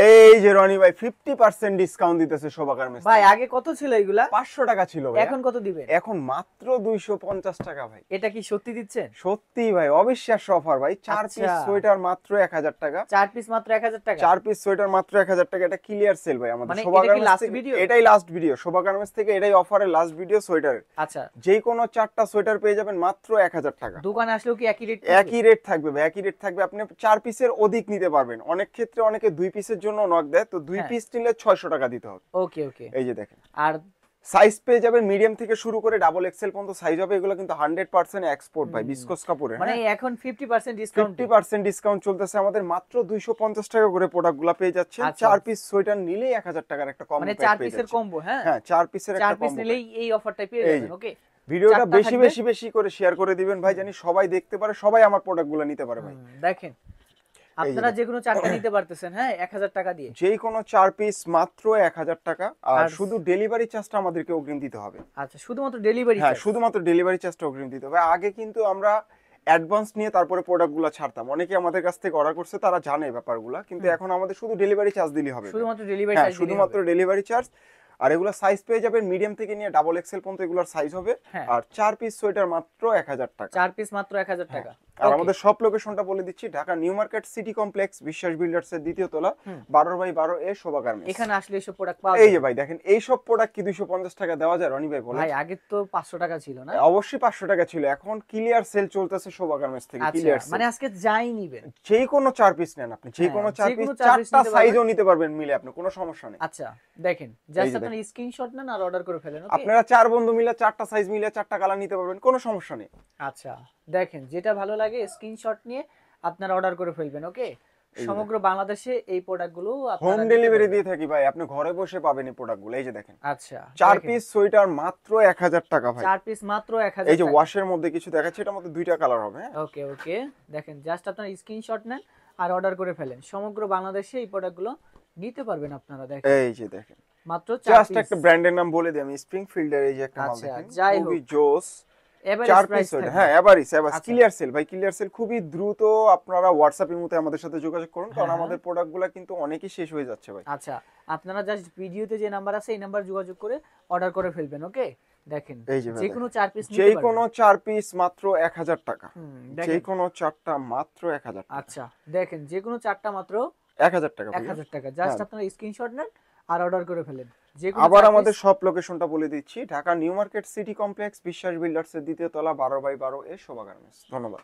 এই যে রনি ভাই 50% ডিসকাউন্ট দিতেছে শোভা গার্মেন্টস ভাই আগে কত ছিল এগুলা? 500 টাকা ছিল ভাই, এখন কত দিবেন? এখন মাত্র 250 টাকা ভাই। এটা কি সত্যি দিচ্ছেন? সত্যি ভাই, অবিশ্বাস্য অফার ভাই। 4 পিস আচ্ছা। সোয়েটার মাত্র 1000 টাকা। 4 পিস মাত্র 1000 টাকা? 4 পিস সোয়েটার মাত্র 1000 টাকা। এটা ক্লিয়ার সেল ভাই আমাদের মানে শোভা এটা কি গার্মেন্টস লাস্ট থেকে। ভিডিও? এটাই লাস্ট ভিডিও শোভা গার্মেন্টস থেকে, এটাই অফারের লাস্ট ভিডিও সোয়েটারের। আচ্ছা, যে কোনো 4টা সোয়েটার পেয়ে যাবেন মাত্র 1000 টাকা। দোকানে আসলেও কি একই রেট? একই রেট থাকবে ভাই, একই রেট থাকবে। আপনি 4 পিসের অধিক নিতে পারবেন। অনেক ক্ষেত্রে অনেকে 2 পিসের জন্য নক দেয়, তো 2 হ্যাঁ। পিস নিলে 600 টাকা দিতে হবে। ওকে ওকে। এই যে দেখেন, আর সাইজ পেয়ে যাবেন মিডিয়াম থেকে শুরু করে ডাবল এক্সেল পর্যন্ত সাইজ হবে। এগুলো কিন্তু 100% এক্সপোর্ট ভাই, বিসকস কাপড়ে। মানে এখন 50% ডিসকাউন্ট? 50% ডিসকাউন্ট চলতেছে আমাদের। মাত্র 250 টাকা করে প্রোডাক্টগুলো পেয়ে যাচ্ছেন। আচ্ছা। 4 পিস সোয়েটার নিলেই 1000 টাকার একটা কম্বো মানে প্যাক 4 পেয়ে পিসের যাচ্ছেন। কম্বো? হ্যাঁ হ্যাঁ, 4 পিসের 4 একটা পিস কম্বো নিলেই এই অফারটা পেয়ে এই যাবেন। যে। ওকে, ভিডিওটা 4টা বেশি থাকবে। বেশি বেশি করে শেয়ার করে দিবেন ভাই, জানি সবাই দেখতে পারে, সবাই আমার প্রোডাক্টগুলো নিতে পারে ভাই। দেখেন আপনারা যে কোনো 4টা নিতে পারতেছেন, হ্যাঁ 1000 টাকা দিয়ে। যে কোনো 4 পিস মাত্র 1000 টাকা। আর আর শুধু ডেলিভারি চার্জটা আমাদেরকে অগ্রিম দিতে হবে। আচ্ছা, শুধুমাত্র ডেলিভারি? হ্যাঁ, শুধুমাত্র ডেলিভারি চার্জটা অগ্রিম দিতে হবে। আগে কিন্তু আমরা অ্যাডভান্স নিয়ে তারপরে প্রোডাক্টগুলো ছাড়তাম। অনেকে আমাদের কাছ থেকে অর্ডার করছে, তারা জানে ব্যাপারগুলো, কিন্তু এখন আমাদের শুধু ডেলিভারি চার্জ দিলেই হবে। শুধুমাত্র ডেলিভারি হ্যাঁ, চার্জ? শুধুমাত্র ডেলিভারি চার্জ। আর এগুলো সাইজ পেয়ে যাবেন মিডিয়াম থেকে নিয়ে ডাবল এক্সেল পর্যন্ত এগুলোর সাইজ হবে। হ্যাঁ। আর 4 পিস সোয়েটার মাত্র 1000 টাকা। 4 পিস মাত্র 1000 টাকা। আর আমাদের সব লোকেশনটা বলে দিচ্ছি, Dhaka new market city complex, বিশ্বাস বিল্ডার্স এর দ্বিতীয় তলা, 12/12 এ শোভা গার্মেন্টস। এখানে আসলে এইসব প্রোডাক্ট পাওয়া এই যায়? যে ভাই দেখেন, এই সব প্রোডাক্ট কি 250 টাকা দেওয়া যায় রনি ভাই বলেন? ভাই আগে তো 500 টাকা ছিল না? অবশ্যই 500 টাকা ছিল। এখন ক্লিয়ার সেল চলতেছে শোভা গার্মেন্টস থেকে, আচ্ছা, ক্লিয়ার সেল। মানে আজকে যাই নিবেন? যে কোনো 4 পিস নেন আপনি, যে কোনো 4 পিস, 4টা সাইজও নিতে পারবেন মিলে, আপনি কোনো সমস্যা নেই। আচ্ছা দেখেন, জাস্ট আপনারা স্ক্রিনশট নেন আর অর্ডার করে ফেলেন। ওকে, আপনারা 4 বন্ধু মিলে 4টা সাইজ মিলে 4টা কালার নিতে পারবেন, কোনো সমস্যা নেই। আচ্ছা দেখেন, যেটা ভালো লাগে স্ক্রিনশট নিয়ে আপনারা অর্ডার করে ফেলবেন। ওকে, সমগ্র বাংলাদেশে এই প্রোডাক্টগুলো হোম ডেলিভারি দিয়ে থাকি ভাই, আপনি ঘরে বসে পাবেন এই প্রোডাক্টগুলো। এই যে দেখেন, আচ্ছা 4 পিস সোয়েটার মাত্র 1000 টাকা ভাই। 4 পিস মাত্র 1000 এই যে টাকা। ওয়াশের মধ্যে কিছু দেখাচ্ছি, এটার মধ্যে 2টা কালার হবে। ওকে ওকে, দেখেন জাস্ট আপনারা স্ক্রিনশট নেন আর অর্ডার করে ফেলেন। সমগ্র বাংলাদেশে এই প্রোডাক্টগুলো নিতে পারবেন আপনারা। দেখেন এই যে দেখেন, মাত্র 4 জাস্ট পিস। একটা ব্র্যান্ডের নাম বলে দিই আমি, স্প্রিংফিল্ডের। এই যে একটা মাল আচ্ছা, দেখেন, যাই খুবই হোক। জোস। এভারেজ 4 পিস প্রাইস সোয়েটার, থাকবে? হ্যাঁ এভারেজ আচ্ছা। ক্লিয়ার সেল ভাই, ক্লিয়ার সেল। খুবই দ্রুত আপনারা হোয়াটসঅ্যাপের মধ্যে আমাদের সাথে যোগাযোগ করুন, কারণ হ্যাঁ। আমাদের প্রোডাক্টগুলো কিন্তু অনেকই শেষ হয়ে যাচ্ছে ভাই। আচ্ছা, আপনারা জাস্ট ভিডিওতে যে নাম্বার আছে এই নাম্বার যোগাযোগ করে অর্ডার করে ফেলবেন। ওকে, দেখেন এই যে যে কোনো 4 পিস নিতে যে পারবেন। কোনো 4 পিস মাত্র 1000 টাকা। যে দেখেন কোনো 4টা মাত্র 1000 টাকা। আচ্ছা দেখেন, যে কোনো 4টা মাত্র 1000 টাকা ভাই। 1000 টাকা। জাস্ট আপনারা স্ক্রিনশট নেন আর অর্ডার করে ফেলেন। যে কোনো আবার 4 আমাদের পিস। সব লোকেশনটা বলে দিচ্ছি, Dhaka new market city complex, বিশ্বাস বিল্ডার্স এর দ্বিতীয় তলা, 12/12 এ শোভা গার্মেন্টস। ধন্যবাদ।